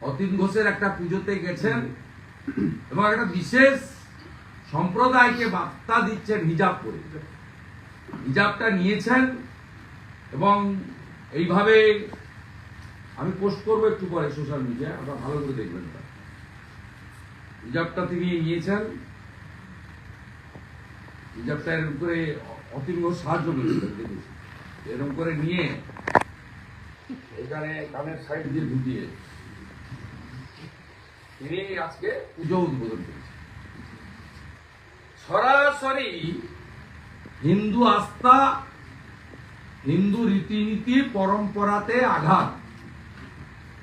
অতীন ঘোষের একটা পুজোতে গেছেন এবং একটা বিশেষ সম্প্রদায়কে বার্তা দিচ্ছেন হিজাব পরে। হিজাবটা নিয়েছেন এবং এইভাবে আমি পোস্ট করবো একটু পরে সোশ্যাল মিডিয়া, আপনারা ভালো করে দেখবেন। হিজাবটা তিনি নিয়েছেন, হিজাবটা এরকম করে অতীন ঘোষ সাহায্য করেছিলেন, দেখেছি এরকম করে নিয়ে এখানে কানের সাইড দিয়ে ঢুকিয়ে তিনি আজকে পুজো উদ্বোধন করেছেন। সরাসরি হিন্দু আস্থা, হিন্দু রীতিনীতি পরম্পরাতে আঘাত।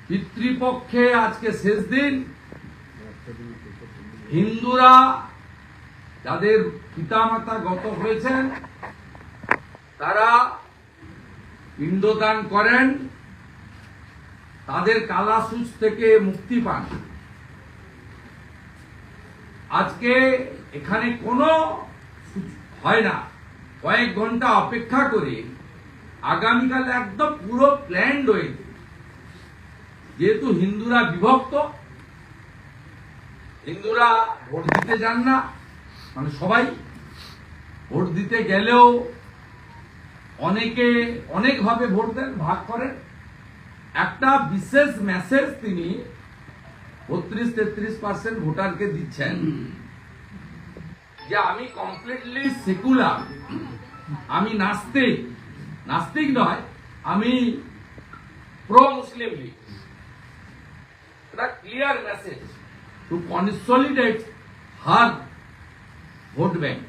পিতৃপক্ষে আজকে শেষ দিন, হিন্দুরা যাদের পিতামাতা গত হয়েছেন তারা পিণ্ডদান করেন, তাদের কালাসুচ থেকে মুক্তি পান। আজকে এখানে কোনো হয় না, কয়েক ঘন্টা অপেক্ষা করে আগামীকাল একদম পুরো প্ল্যান রয়েছে। যেহেতু হিন্দুরা বিভক্ত, হিন্দুরা ভোট দিতে যান না, মানে সবাই ভোট দিতে গেলেও অনেকে অনেকভাবে ভোট দেন, ভাগ করেন। একটা বিশেষ মেসেজ তিনি 32-33% ভোটারকে দিচ্ছেন যে আমি কমপ্লিটলি সেকুলার, আমি নাস্তিক, নাস্তিক নয়, আমি প্রো মুসলিম লীগ। এটা clear message to consolidate her vote bank.